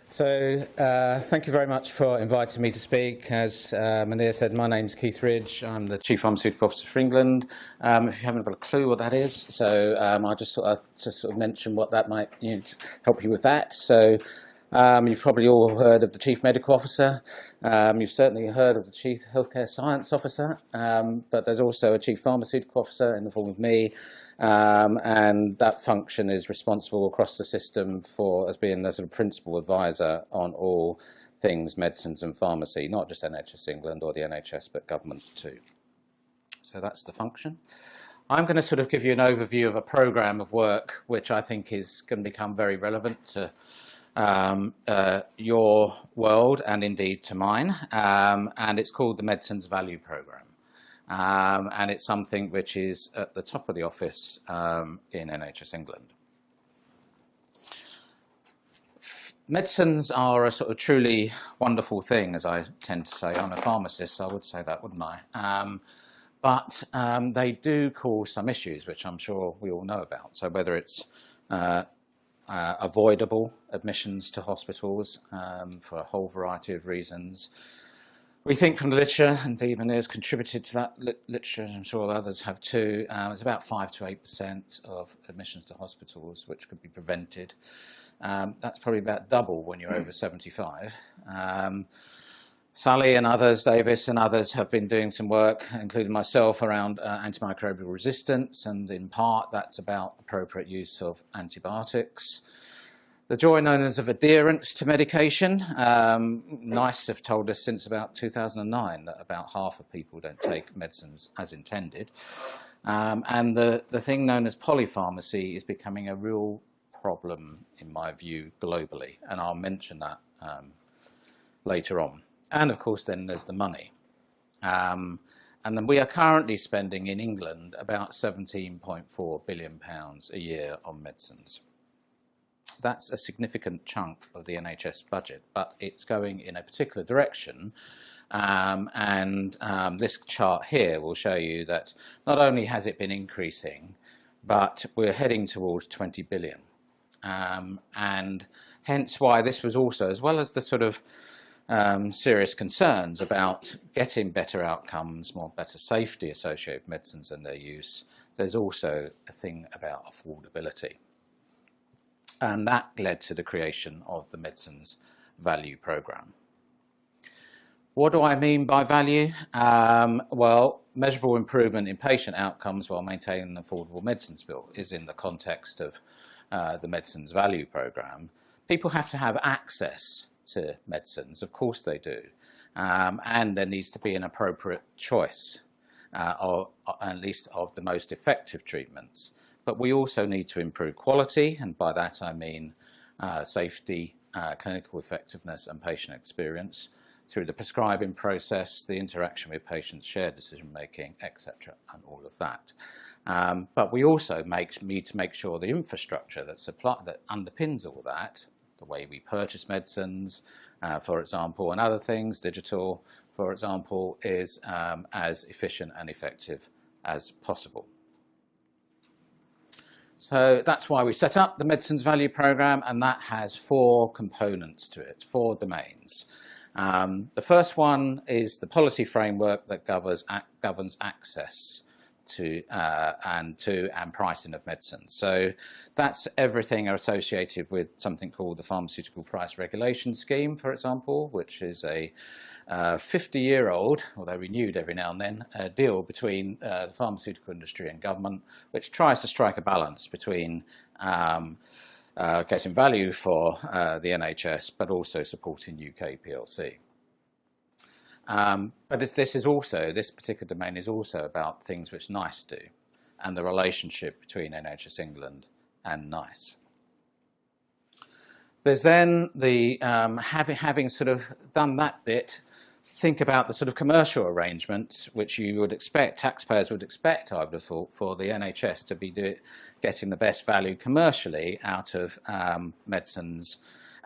Thank you very much for inviting me to speak. As Mania said, my name's Keith Ridge. I'm the Chief Pharmaceutical Officer for England. If you haven't got a clue what that is, I just sort of mention what that might help you with that. You've probably all heard of the Chief Medical Officer. You've certainly heard of the Chief Healthcare Science Officer, but there's also a Chief Pharmaceutical Officer in the form of me, and that function is responsible across the system as being the sort of principal advisor on all things medicines and pharmacy, not just NHS England or the NHS, but government too. So that's the function. I'm going to sort of give you an overview of a programme of work which I think is going to become very relevant to your world and indeed to mine, and it's called the Medicines Value Programme, and it's something which is at the top of the office in NHS England. Medicines are a sort of truly wonderful thing, as I tend to say. I'm a pharmacist, so I would say that, wouldn't I? But they do cause some issues, which I'm sure we all know about. So whether it's avoidable admissions to hospitals for a whole variety of reasons. We think from the literature, and Deeman has contributed to that literature, I'm sure others have too, it's about 5 to 8% of admissions to hospitals which could be prevented. That's probably about double when you're over 75. Sally and others, Davis and others have been doing some work, including myself, around antimicrobial resistance, and in part that's about appropriate use of antibiotics. The joy known as of adherence to medication. NICE have told us since about 2009 that about half of people don't take medicines as intended. And the thing known as polypharmacy is becoming a real problem, in my view, globally, and I'll mention that later on. And of course, then there's the money. And then we are currently spending in England about £17.4 billion a year on medicines. That's a significant chunk of the NHS budget, but it's going in a particular direction. This chart here will show you that not only has it been increasing, but we're heading towards 20 billion. And hence why this was also, as well as the sort of serious concerns about getting better outcomes, better safety associated with medicines and their use, there's also a thing about affordability. And that led to the creation of the Medicines Value Programme. What do I mean by value? Well, measurable improvement in patient outcomes while maintaining an affordable medicines bill is in the context of the Medicines Value Programme. People have to have access to medicines, of course they do, and there needs to be an appropriate choice, or at least of the most effective treatments. But we also need to improve quality, and by that I mean safety, clinical effectiveness and patient experience through the prescribing process, the interaction with patients, shared decision making, etc., and all of that. But we also need to make sure the infrastructure that underpins all that, the way we purchase medicines, for example, and other things, digital, for example, is as efficient and effective as possible. So that's why we set up the Medicines Value Programme, and that has 4 components to it, 4 domains. The first one is the policy framework that governs access to and pricing of medicines. So that's everything associated with something called the Pharmaceutical Price Regulation Scheme, for example, which is a 50-year-old, although renewed every now and then, deal between the pharmaceutical industry and government, which tries to strike a balance between getting value for the NHS, but also supporting UK PLC. But this particular domain is also about things which NICE do, and the relationship between NHS England and NICE. There's then the, having sort of done that bit, think about the sort of commercial arrangements which you would expect, taxpayers would expect, I would have thought, for the NHS to be getting the best value commercially out of medicines.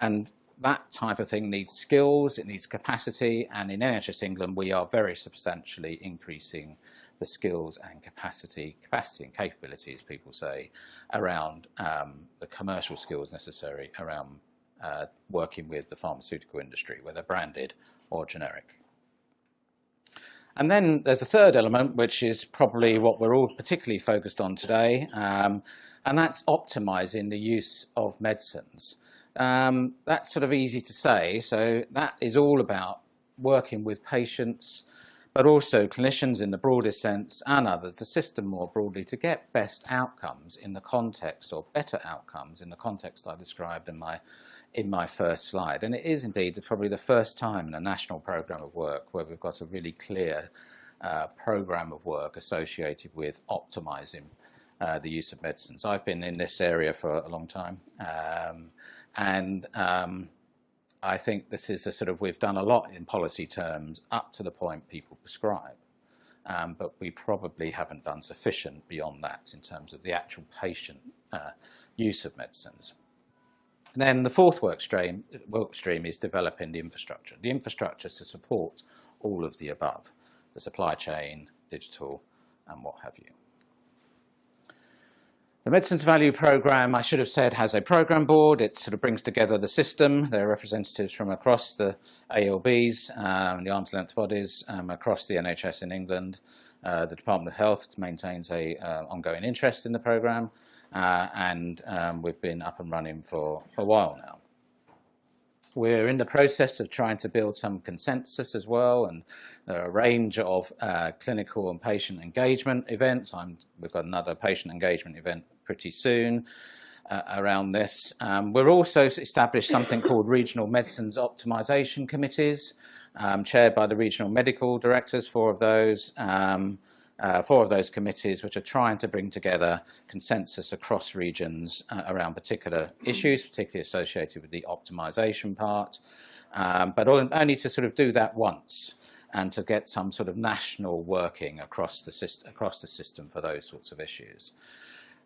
And that type of thing needs skills, it needs capacity, and in NHS England we are very substantially increasing the skills and capacity and capability, as people say, around the commercial skills necessary around working with the pharmaceutical industry, whether branded or generic. And then there's a third element, which is probably what we're all particularly focused on today, and that's optimizing the use of medicines. That's sort of easy to say. So that is all about working with patients, but also clinicians in the broadest sense and others, the system more broadly, to get best outcomes in the context, or better outcomes in the context I described in my first slide. And it is indeed probably the first time in a national programme of work where we've got a really clear programme of work associated with optimising the use of medicines. I've been in this area for a long time, and I think this is a sort of, we've done a lot in policy terms up to the point people prescribe, but we probably haven't done sufficient beyond that in terms of the actual patient use of medicines. And then the fourth work stream is developing the infrastructure to support all of the above, the supply chain, digital, and what have you. The Medicines Value Programme, I should have said, has a programme board. It sort of brings together the system. There are representatives from across the ALBs, the arm's length bodies, across the NHS in England. The Department of Health maintains a ongoing interest in the programme, and we've been up and running for a while now. We're in the process of trying to build some consensus as well, and there are a range of clinical and patient engagement events. We've got another patient engagement event pretty soon around this. We're also established something called Regional Medicines Optimisation Committees, chaired by the regional medical directors, four of those committees, which are trying to bring together consensus across regions around particular issues, particularly associated with the optimisation part, but only to sort of do that once and to get some sort of national working across the system for those sorts of issues.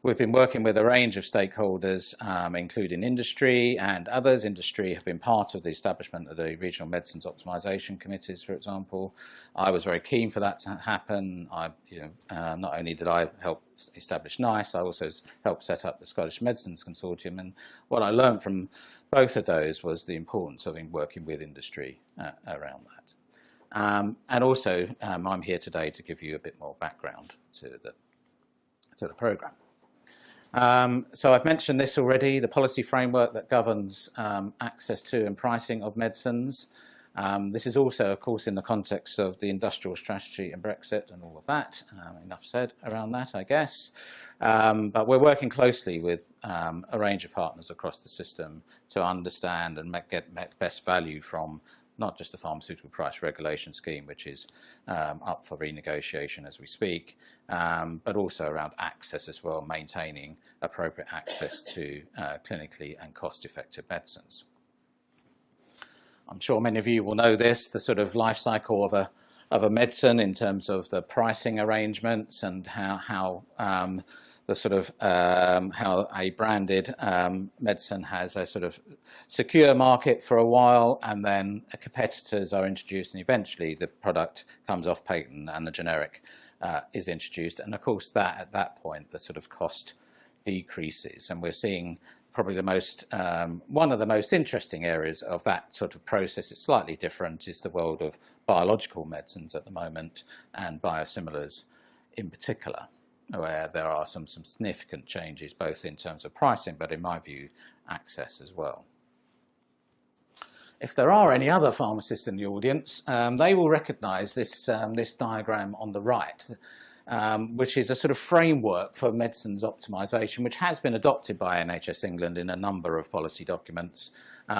We've been working with a range of stakeholders, including industry and others. Industry have been part of the establishment of the Regional Medicines Optimisation Committees, for example. I was very keen for that to happen. Not only did I help establish NICE, I also helped set up the Scottish Medicines Consortium. And what I learned from both of those was the importance of working with industry around that. And also, I'm here today to give you a bit more background to the programme. So I've mentioned this already, the policy framework that governs access to and pricing of medicines. This is also, of course, in the context of the industrial strategy and Brexit and all of that. Enough said around that, I guess. But we're working closely with a range of partners across the system to understand and get best value from not just the pharmaceutical price regulation scheme, which is up for renegotiation as we speak, but also around access as well, maintaining appropriate access to clinically and cost-effective medicines. I'm sure many of you will know this, the sort of life cycle of a medicine in terms of the pricing arrangements and how the sort of how a branded medicine has a sort of secure market for a while, and then competitors are introduced, and eventually the product comes off patent and the generic is introduced. And of course, at that point, the sort of cost decreases, and we're seeing probably the most one of the most interesting areas of that sort of process. It's slightly different, is the world of biological medicines at the moment, and biosimilars in particular, where there are some significant changes, both in terms of pricing, but in my view, access as well. If there are any other pharmacists in the audience, they will recognise this diagram on the right, which is a sort of framework for medicines optimisation, which has been adopted by NHS England in a number of policy documents.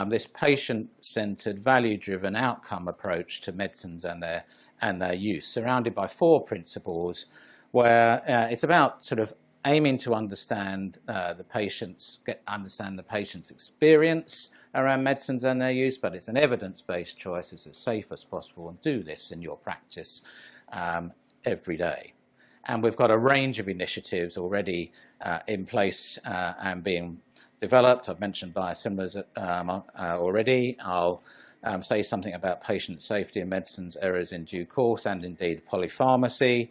This patient-centred, value-driven outcome approach to medicines and their use, surrounded by four principles, where it's about sort of aiming to understand the patient's experience around medicines and their use, but it's an evidence-based choice. It's as safe as possible, and do this in your practice every day. And we've got a range of initiatives already in place and being developed. I've mentioned biosimilars already. I'll say something about patient safety and medicines errors in due course, and indeed polypharmacy.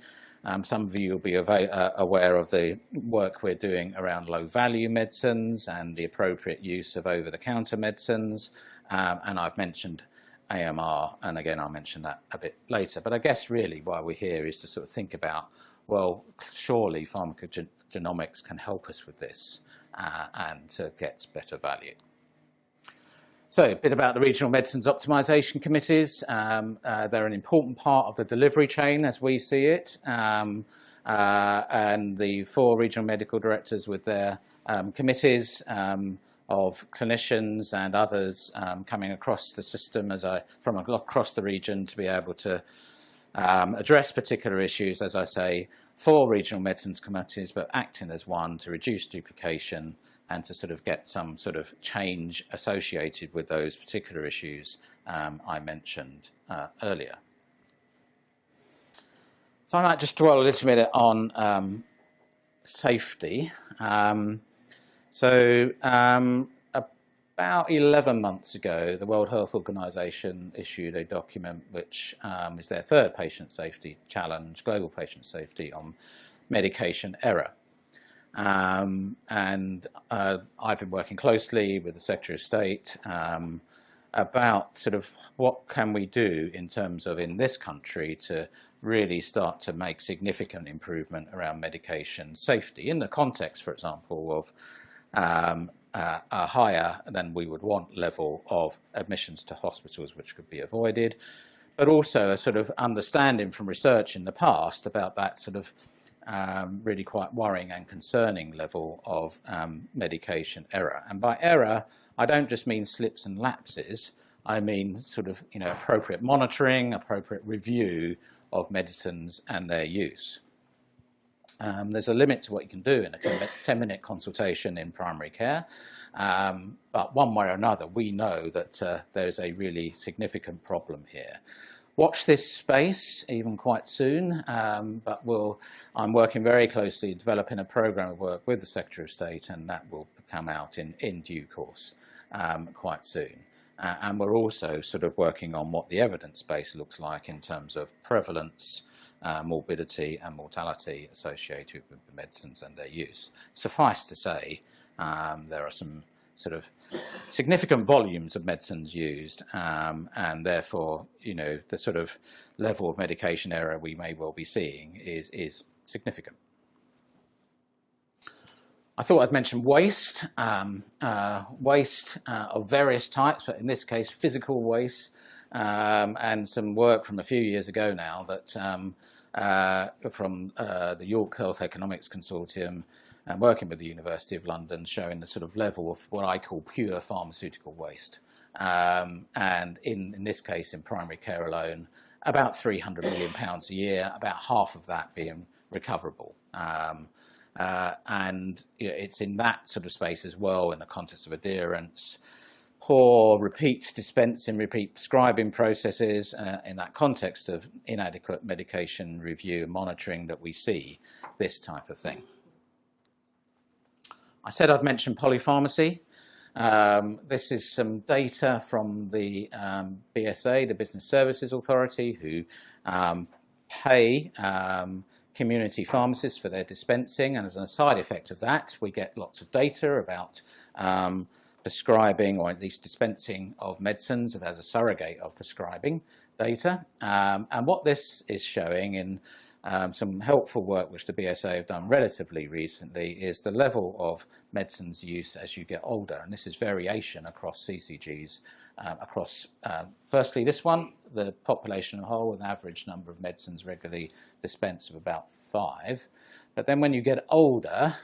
Some of you will be aware of the work we're doing around low-value medicines and the appropriate use of over-the-counter medicines. And I've mentioned AMR, and again, I'll mention that a bit later. But I guess really why we're here is to sort of think about, well, surely pharmacogenomics can help us with this and to get better value. So a bit about the regional medicines optimisation committees. They're an important part of the delivery chain as we see it. And the 4 regional medical directors with their committees of clinicians and others coming across the system from across the region to be able to address particular issues, as I say, 4 regional medicines committees, but acting as one to reduce duplication and to sort of get some sort of change associated with those particular issues I mentioned earlier. So I might just dwell a little bit on safety. About 11 months ago, the World Health Organization issued a document which is their 3rd patient safety challenge, global patient safety on medication error. And I've been working closely with the Secretary of State about sort of what can we do in terms of in this country to really start to make significant improvement around medication safety in the context, for example, of a higher than we would want level of admissions to hospitals which could be avoided, but also a sort of understanding from research in the past about that sort of really quite worrying and concerning level of medication error. And by error, I don't just mean slips and lapses, I mean sort of appropriate monitoring, appropriate review of medicines and their use. There's a limit to what you can do in a 10-minute consultation in primary care, but one way or another we know that there's a really significant problem here. Watch this space even quite soon, but I'm working very closely developing a programme of work with the Secretary of State, and that will come out in due course quite soon. And we're also sort of working on what the evidence base looks like in terms of prevalence, morbidity and mortality associated with the medicines and their use. Suffice to say, there are some sort of significant volumes of medicines used, and therefore, the sort of level of medication error we may well be seeing is significant. I thought I'd mention waste, waste of various types, but in this case, physical waste, and some work from a few years ago now that from the York Health Economics Consortium and working with the University of London, showing the sort of level of what I call pure pharmaceutical waste. And in this case, in primary care alone, about £300 million a year, about half of that being recoverable. And it's in that sort of space as well, in the context of adherence, poor repeat dispensing, repeat prescribing processes, in that context of inadequate medication review and monitoring that we see this type of thing. I said I'd mention polypharmacy. This is some data from the BSA, the Business Services Authority, who pay community pharmacists for their dispensing, and as a side effect of that, we get lots of data about prescribing, or at least dispensing of medicines as a surrogate of prescribing data. And what this is showing in some helpful work which the BSA have done relatively recently is the level of medicines use as you get older, and this is variation across CCGs, across firstly this one, the population as a whole, with an average number of medicines regularly dispensed of about 5, but then when you get older,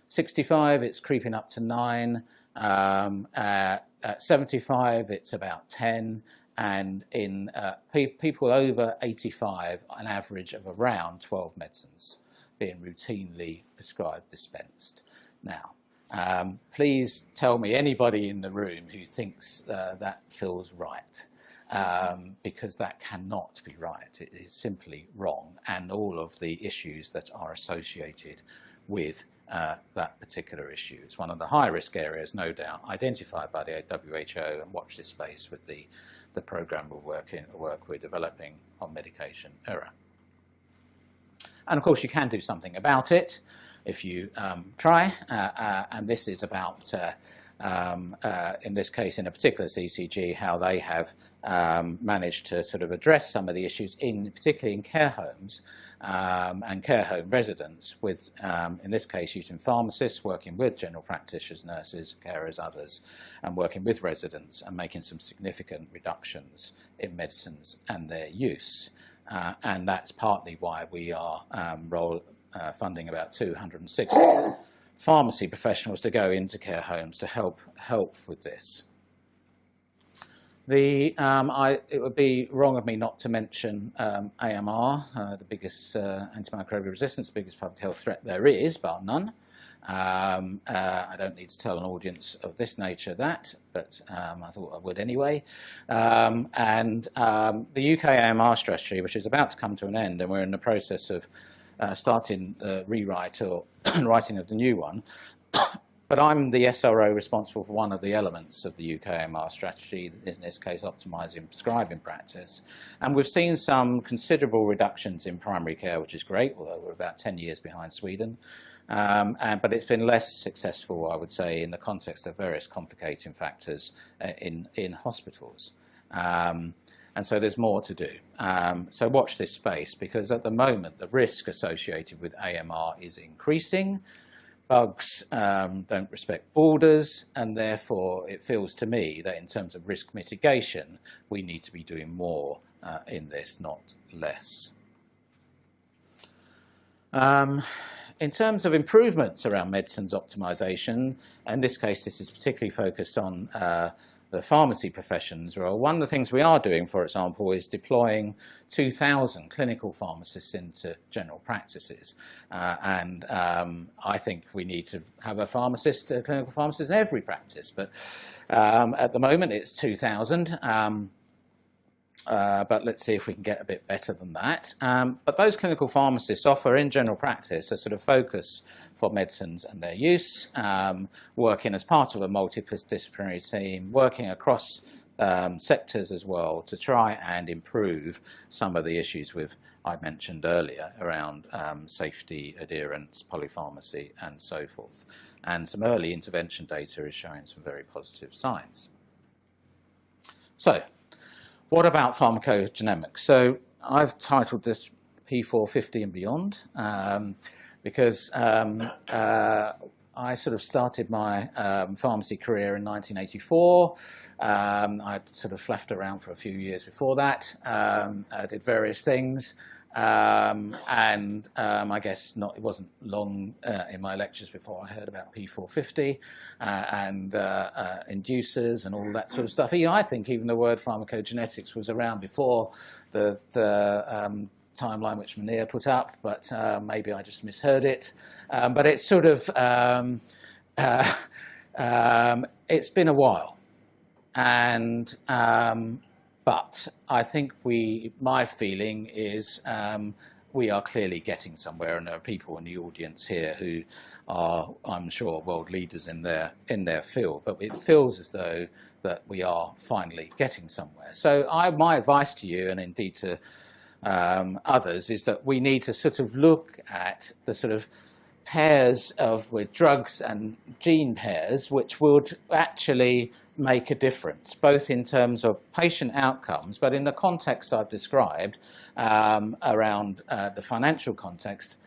65 it's creeping up to 9, at 75 it's about 10, and in people over 85, an average of around 12 medicines being routinely prescribed, dispensed. Now, please tell me anybody in the room who thinks that feels right, because that cannot be right. It is simply wrong, and all of the issues that are associated with that particular issue. It's one of the high-risk areas, no doubt, identified by the WHO, and watch this space with the programme we're developing on medication error. And of course, you can do something about it if you try. And this is about, in this case, in a particular CCG, how they have managed to sort of address some of the issues, particularly in care homes and care home residents, with, in this case, using pharmacists, working with general practitioners, nurses, carers, others, and working with residents and making some significant reductions in medicines and their use. And that's partly why we are funding about 260 pharmacy professionals to go into care homes to help with this. It would be wrong of me not to mention AMR, the biggest antimicrobial resistance, the biggest public health threat there is, bar none. I don't need to tell an audience of this nature that, but I thought I would anyway. The UK AMR Strategy, which is about to come to an end, and we're in the process of starting the rewrite or writing of the new one. But I'm the SRO responsible for one of the elements of the UK AMR Strategy, in this case optimising prescribing practice. And we've seen some considerable reductions in primary care, which is great, although we're about 10 years behind Sweden. But it's been less successful, I would say, in the context of various complicating factors in hospitals. And so there's more to do. So watch this space, because at the moment the risk associated with AMR is increasing. Bugs don't respect borders, and therefore it feels to me that in terms of risk mitigation, we need to be doing more in this, not less. In terms of improvements around medicines optimisation, in this case this is particularly focused on the pharmacy professions role. One of the things we are doing, for example, is deploying 2,000 clinical pharmacists into general practices. I think we need to have a clinical pharmacist in every practice, but at the moment it's 2,000. But let's see if we can get a bit better than that. But those clinical pharmacists offer in general practice a sort of focus for medicines and their use, working as part of a multidisciplinary team, working across sectors as well to try and improve some of the issues I mentioned earlier around safety, adherence, polypharmacy and so forth. And some early intervention data is showing some very positive signs. So, what about pharmacogenomics? So I've titled this P450 and beyond because I sort of started my pharmacy career in 1984. I sort of fluffed around for a few years before that. I did various things. I guess it wasn't long in my lectures before I heard about P450 and inducers and all that sort of stuff. I think even the word pharmacogenetics was around before the timeline which Munir put up, but maybe I just misheard it. But it's sort of, it's been a while. And but I think my feeling is we are clearly getting somewhere, and there are people in the audience here who are, I'm sure, world leaders in their field. But it feels as though that we are finally getting somewhere. So my advice to you, and indeed to others, is that we need to sort of look at the sort of pairs with drugs and gene pairs which would actually make a difference, both in terms of patient outcomes, but in the context I've described around the financial context,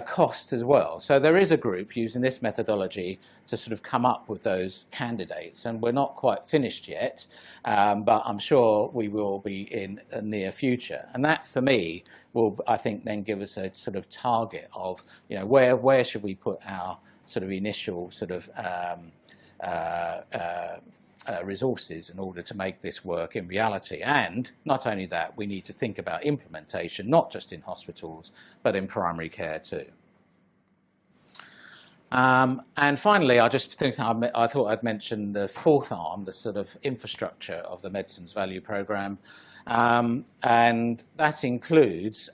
cost as well. So there is a group using this methodology to sort of come up with those candidates, and we're not quite finished yet, but I'm sure we will be in the near future. And that, for me, will, I think, then give us a sort of target of, where should we put our sort of initial sort of resources in order to make this work in reality. And not only that, we need to think about implementation, not just in hospitals, but in primary care too. And finally, I thought I'd mention the fourth arm, the sort of infrastructure of the Medicines Value Programme. And that includes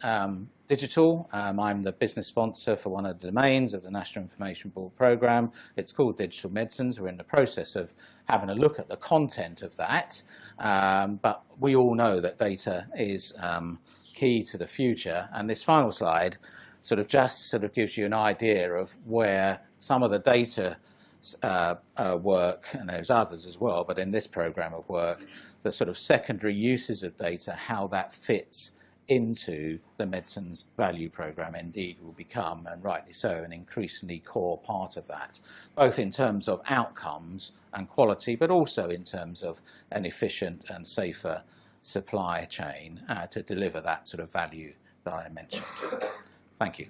digital. I'm the business sponsor for one of the domains of the National Information Board programme. It's called Digital Medicines. We're in the process of having a look at the content of that. But we all know that data is key to the future. And this final slide sort of just sort of gives you an idea of where some of the data work, and there's others as well, but in this program of work, the sort of secondary uses of data, how that fits into the medicines value program indeed will become, and rightly so, an increasingly core part of that, both in terms of outcomes and quality, but also in terms of an efficient and safer supply chain to deliver that sort of value that I mentioned. Thank you.